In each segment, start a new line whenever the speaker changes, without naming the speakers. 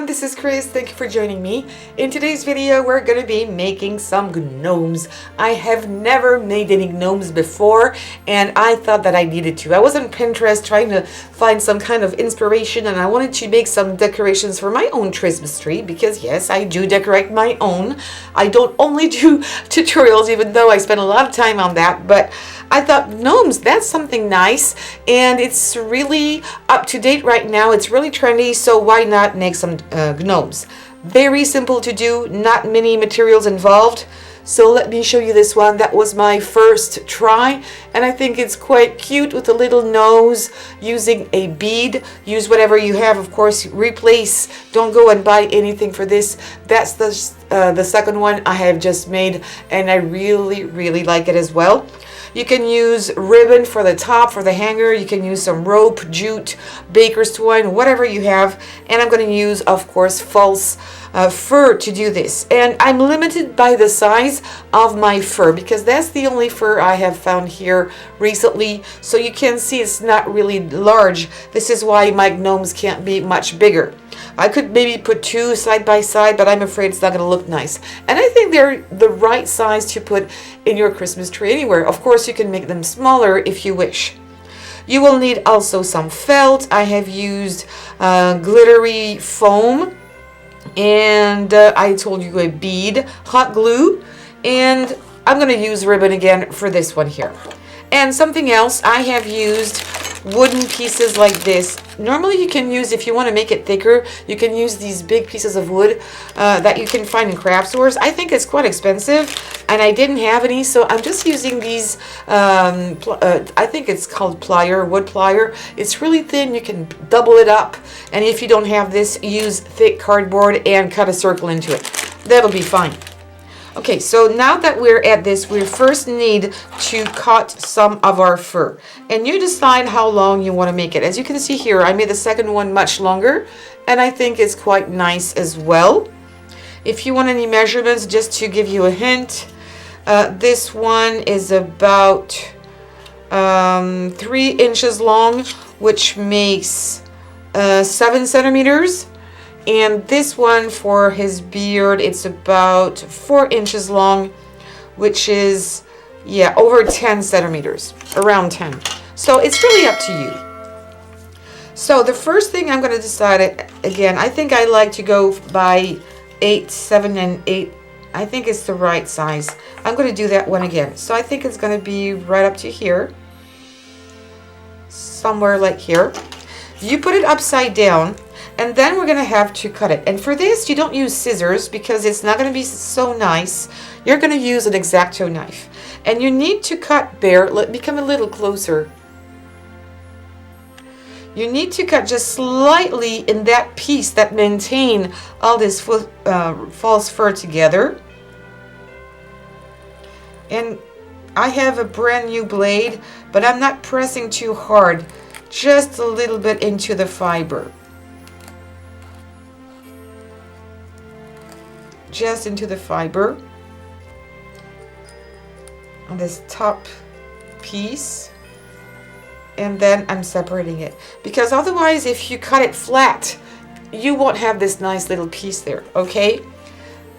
everyone, this is Chris. Thank you for joining me. In today's video, we're going to be making some gnomes. I have never made any gnomes before, and I thought that I needed to. I was on Pinterest trying to find some kind of inspiration, and I wanted to make some decorations for my own Christmas tree, because yes, I do decorate my own. I don't only do tutorials, even though I spend a lot of time on that, but I thought gnomes, that's something nice, and it's really up to date right now. It's really trendy, so why not make some gnomes? Very simple to do, not many materials involved. So let me show you this one. That was my first try, and I think it's quite cute with a little nose using a bead. Use whatever you have, of course. Replace, don't go and buy anything for this. That's the second one I have just made, and I really like it as well. You can use ribbon for the top, for the hanger. You can use some rope, jute, baker's twine, whatever you have. And I'm going to use, of course, false fur to do this. And I'm limited by the size of my fur, because that's the only fur I have found here recently. So you can see it's not really large. This is why my gnomes can't be much bigger. I could maybe put two side by side, but I'm afraid it's not going to look nice. And I think they're the right size to put in your Christmas tree anywhere. Of course, you can make them smaller if you wish. You will need also some felt. I have used glittery foam, and I told you a bead, hot glue, and I'm going to use ribbon again for this one here. And something else, I have used wooden pieces like this. Normally you can use, if you want to make it thicker, you can use these big pieces of wood that you can find in craft stores. I think it's quite expensive, and I didn't have any, so I'm just using these, I think it's called plier, wood plier. It's really thin, you can double it up, and if you don't have this, use thick cardboard and cut a circle into it. That'll be fine. Okay, so now that we're at this, we first need to cut some of our fur. And you decide how long you want to make it. As you can see here, I made the second one much longer, and I think it's quite nice as well. If you want any measurements, just to give you a hint, this one is about 3 inches long, which makes 7 centimeters. And this one for his beard, it's about 4 inches long, which is, yeah, over 10 centimeters, around 10. So it's really up to you. So the first thing I'm going to decide, again, I think I like to go by 8, 7, and 8. I think it's the right size. I'm going to do that one again. So I think it's going to be right up to here, somewhere like here. You put it upside down, and then we're going to have to cut it. And for this, you don't use scissors because it's not going to be so nice. You're going to use an X-Acto knife. And you need to cut bare. Let me come a little closer. You need to cut just slightly in that piece that maintain all this false fur together. And I have a brand new blade, but I'm not pressing too hard. Just a little bit into the fiber. Just into the fiber on this top piece, and then I'm separating it, because otherwise if you cut it flat you won't have this nice little piece there. Okay,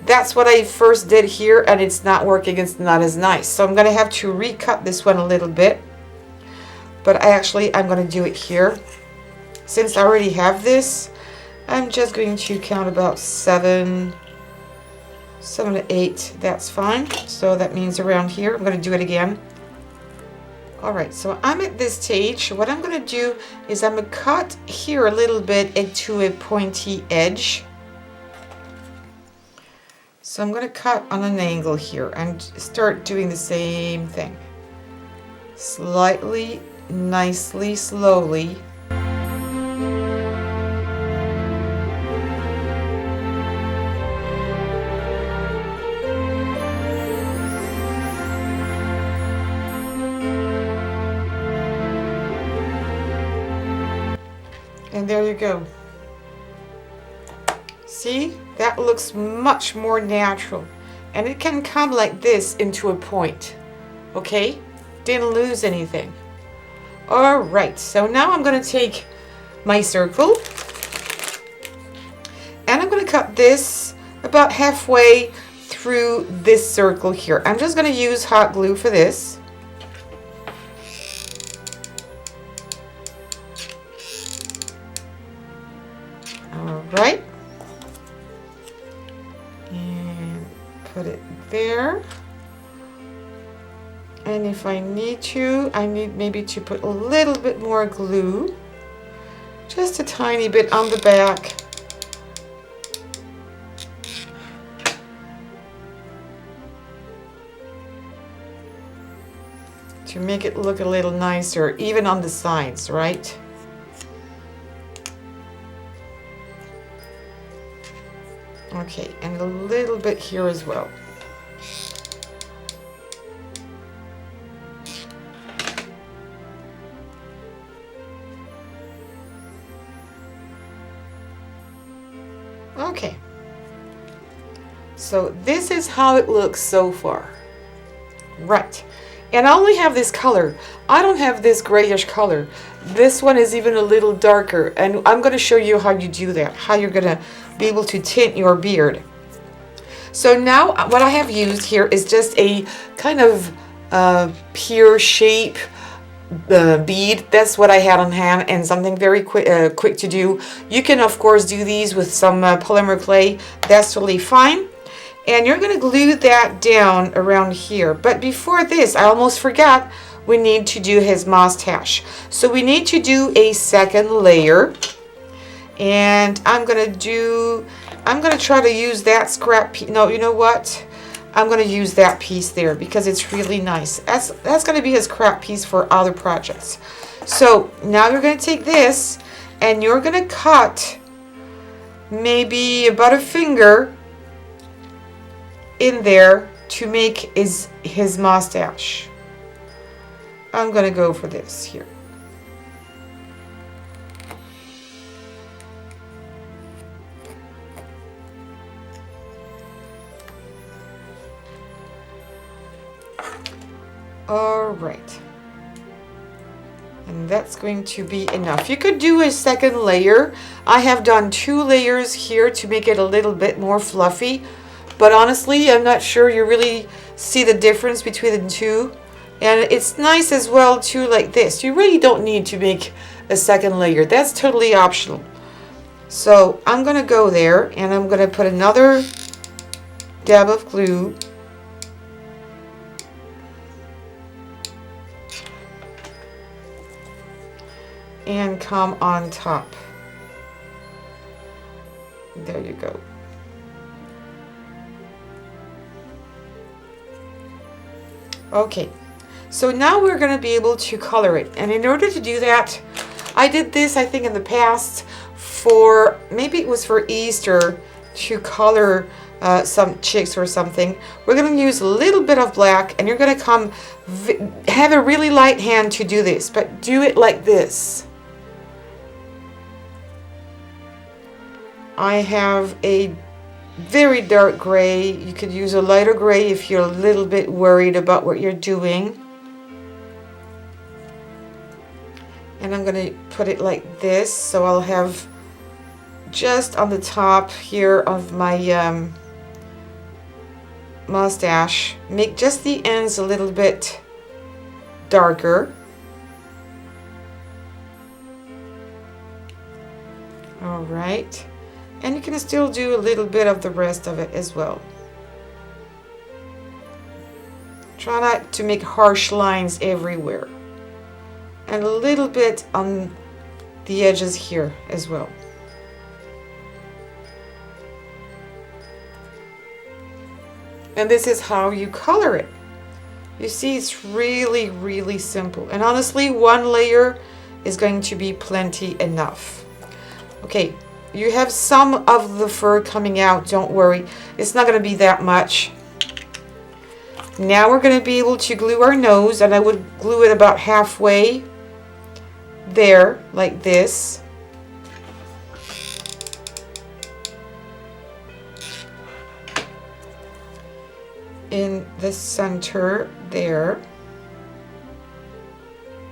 that's what I first did here, and it's not working. It's not as nice, so I'm gonna have to recut this one a little bit, but I'm gonna do it here. Since I already have this, I'm just going to count about 7 to 8, that's fine. So that means around here. I'm going to do it again. Alright, so I'm at this stage. What I'm going to do is I'm going to cut here a little bit into a pointy edge. So I'm going to cut on an angle here and start doing the same thing. Slightly, nicely, slowly. And there you go. See, that looks much more natural, and it can come like this into a point. Okay, didn't lose anything. All right, so now I'm going to take my circle, and I'm to cut this about halfway through this circle here. I'm just going to use hot glue for this. All right. And put it there. And if I need to, I need maybe to put a little bit more glue. Just a tiny bit on the back. To make it look a little nicer, even on the sides, right? Okay, and a little bit here as well. Okay, so this is how it looks so far. Right, and I only have this color. I don't have this grayish color. This one is even a little darker, and I'm going to show you how you do that, how you're going to be able to tint your beard. So now what I have used here is just a kind of pure shape bead. That's what I had on hand, and something very quick to do. You can of course do these with some polymer clay. That's totally fine. And you're going to glue that down around here. But before this, I almost forgot, we need to do his mustache. So we need to do a second layer. And I'm going to try to use that scrap piece. No, you know what? I'm going to use that piece there because it's really nice. That's going to be his scrap piece for other projects. So now you're going to take this and you're going to cut maybe about a finger in there to make his mustache. I'm going to go for this here. All right, and that's going to be enough. You could do a second layer. I have done 2 layers here to make it a little bit more fluffy, but honestly I'm not sure you really see the difference between the two. And it's nice as well too, like this. You really don't need to make a second layer. That's totally optional. So I'm gonna go there and I'm gonna put another dab of glue. And come on top. There you go. Okay, so now we're going to be able to color it. And in order to do that, I did this, I think, in the past for, maybe it was for Easter, to color some chicks or something. We're going to use a little bit of black, and you're going to have a really light hand to do this, but do it like this. I have a very dark gray. You could use a lighter gray if you're a little bit worried about what you're doing. And I'm going to put it like this, so I'll have just on the top here of my mustache, make just the ends a little bit darker. All right. And you can still do a little bit of the rest of it as well. Try not to make harsh lines everywhere. And a little bit on the edges here as well. And this is how you color it. You see, it's really, really simple. And honestly, 1 layer is going to be plenty enough. Okay. You have some of the fur coming out, don't worry. It's not going to be that much. Now we're going to be able to glue our nose, and I would glue it about halfway there, like this. In the center there.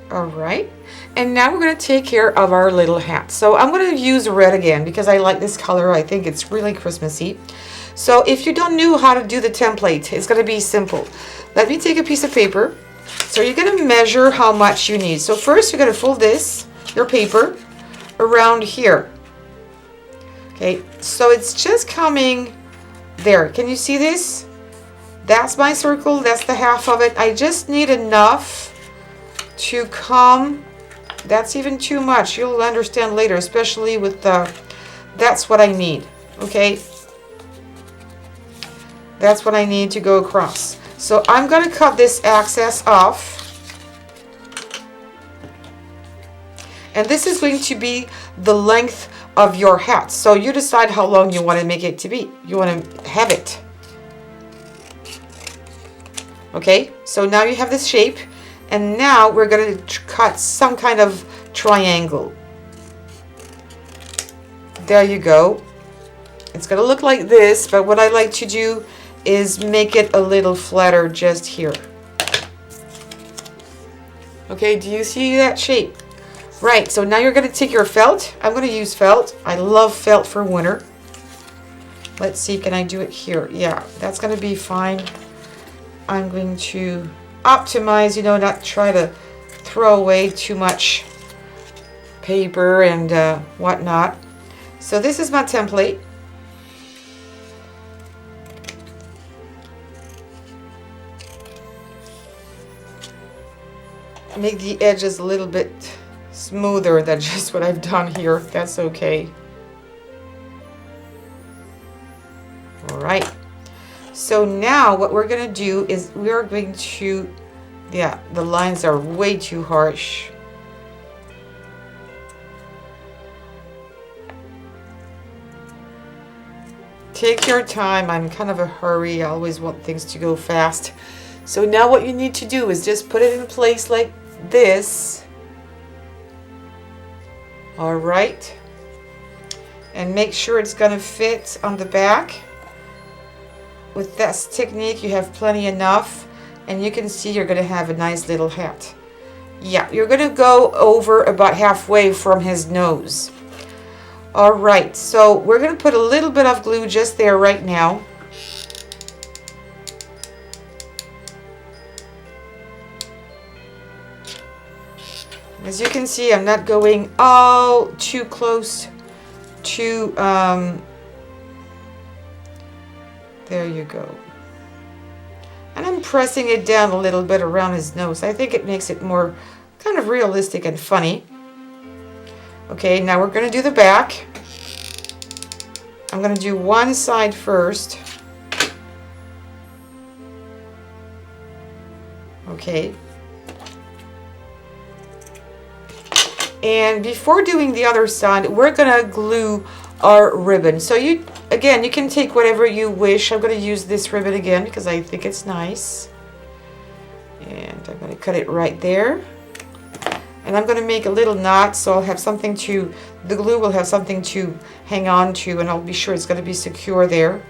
All right. And now we're going to take care of our little hat. So I'm going to use red again because I like this color. I think it's really Christmassy. So if you don't know how to do the template, it's going to be simple. Let me take a piece of paper. So you're going to measure how much you need. So first you're going to fold this, your paper, around here. Okay, so it's just coming there. Can you see this? That's my circle. That's the half of it. I just need enough to come. That's even too much. You'll understand later, especially with the, that's what I need. Okay, that's what I need to go across. So I'm going to cut this excess off. And this is going to be the length of your hat. So you decide how long you want to make it to be. You want to have it. Okay, so now you have this shape. And now we're going to cut some kind of triangle. There you go. It's going to look like this, but what I like to do is make it a little flatter just here. Okay, do you see that shape? Right, so now you're going to take your felt. I'm going to use felt. I love felt for winter. Let's see, can I do it here? Yeah, that's going to be fine. I'm going to optimize, you know, not try to throw away too much paper and whatnot. So this is my template. Make the edges a little bit smoother than just what I've done here. That's okay. All right. So now what we're going to do is we are going to, yeah, the lines are way too harsh. Take your time. I'm kind of a hurry. I always want things to go fast. So now what you need to do is just put it in place like this. All right. And make sure it's going to fit on the back. With this technique, you have plenty enough, and you can see you're going to have a nice little hat. Yeah, you're going to go over about halfway from his nose. All right, so we're going to put a little bit of glue just there right now. As you can see, I'm not going all too close to there you go. And I'm pressing it down a little bit around his nose. I think it makes it more kind of realistic and funny. Okay, now we're going to do the back. I'm going to do one side first. Okay. And before doing the other side, we're going to glue our ribbon. So you can take whatever you wish. I'm going to use this ribbon again because I think it's nice. And I'm going to cut it right there. And I'm going to make a little knot so I'll have something to, the glue will have something to hang on to, and I'll be sure it's going to be secure there.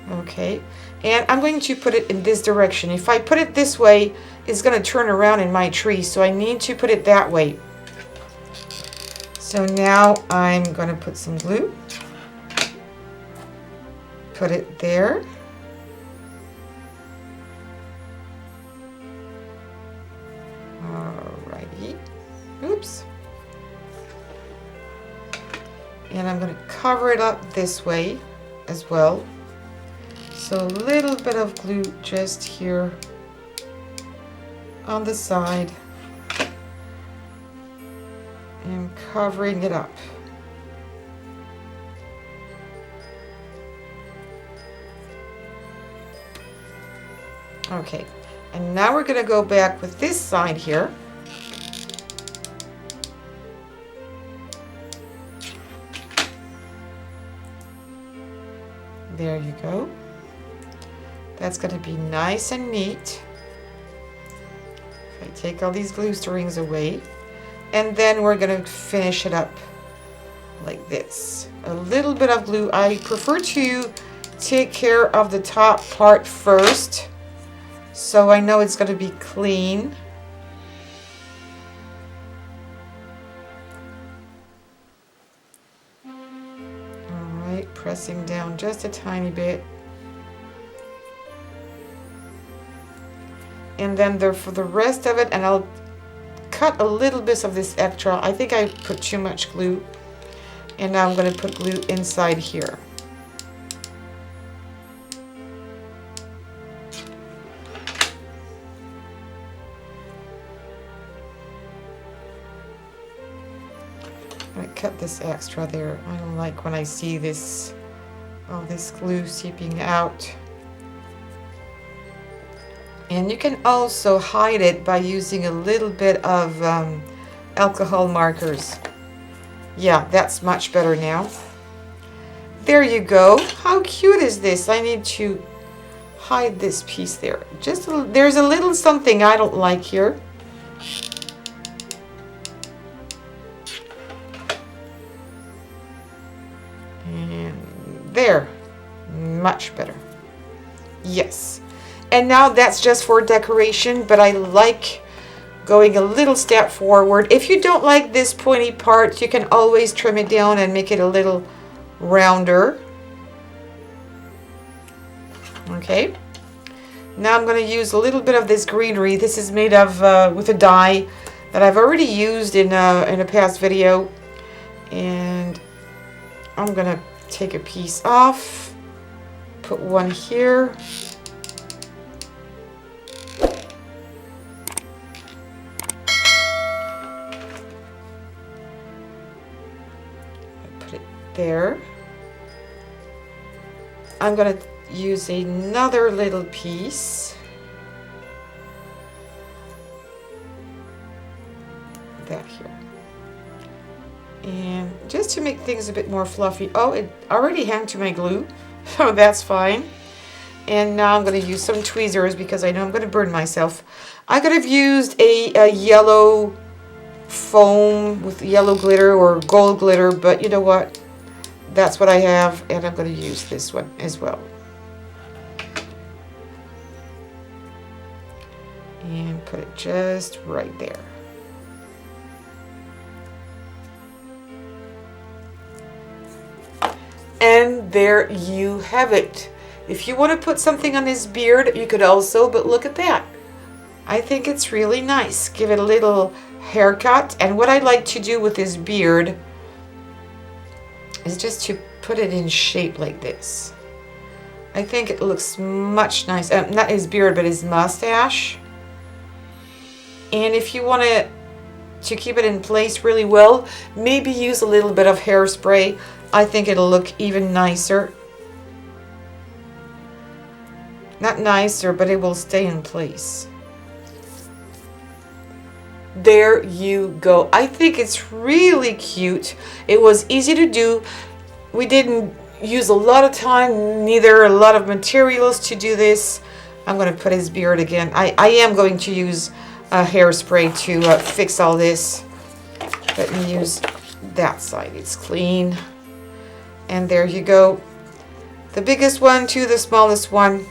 Okay, and I'm going to put it in this direction. If I put it this way, it's going to turn around in my tree, so I need to put it that way. So now I'm going to put some glue. Put it there. Alrighty. Oops. And I'm going to cover it up this way as well. So a little bit of glue just here on the side. And covering it up. Okay, and now we're going to go back with this side here. There you go. That's going to be nice and neat. If I take all these glue strings away, and then we're going to finish it up like this. A little bit of glue. I prefer to take care of the top part first, so I know it's going to be clean. Alright, pressing down just a tiny bit. And then for the rest of it, and I'll cut a little bit of this extra. I think I put too much glue. And now I'm going to put glue inside here. I'm going to cut this extra there. I don't like when I see this, all this glue seeping out. And you can also hide it by using a little bit of alcohol markers. Yeah, that's much better now. There you go. How cute is this? I need to hide this piece there. There's a little something I don't like here. And there. Much better. Yes. And now that's just for decoration, but I like going a little step forward. If you don't like this pointy part, you can always trim it down and make it a little rounder. Okay. Now I'm going to use a little bit of this greenery. This is made of with a dye that I've already used in a past video. And I'm going to take a piece off, put one here. There. I'm going to use another little piece. That here. And just to make things a bit more fluffy. Oh, it already hung to my glue, so that's fine. And now I'm going to use some tweezers because I know I'm going to burn myself. I could have used a yellow foam with yellow glitter or gold glitter, but you know what? That's what I have, and I'm going to use this one as well. And put it just right there. And there you have it. If you want to put something on his beard, you could also, but look at that. I think it's really nice. Give it a little haircut. And what I like to do with his beard is just to put it in shape like this. I think it looks much nice. Not his beard, but his mustache. And if you want to keep it in place really well, maybe use a little bit of hairspray. I think it'll look even nicer. Not nicer, but it will stay in place. There you go. I think it's really cute. It was easy to do. We didn't use a lot of time, neither a lot of materials to do this. I'm going to put his beard again. I am going to use hairspray to fix all this. Let me use that side. It's clean. And there you go. The biggest one to the smallest one.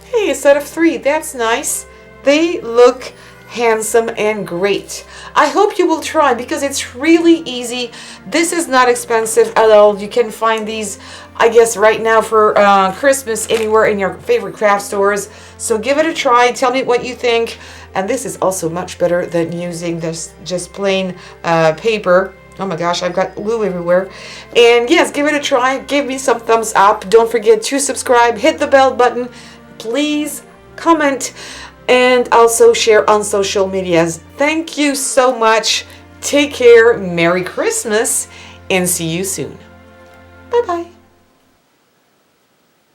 Hey, a set of 3. That's nice. They look handsome and great. I hope you will try because it's really easy. This is not expensive at all. You can find these, I guess, right now for Christmas anywhere in your favorite craft stores. So give it a try. Tell me what you think. And this is also much better than using this just plain paper. Oh my gosh, I've got glue everywhere. And yes, give it a try. Give me some thumbs up. Don't forget to subscribe. Hit the bell button. Please comment. And also share on social medias. Thank you so much. Take care. Merry Christmas. And see you soon. Bye-bye.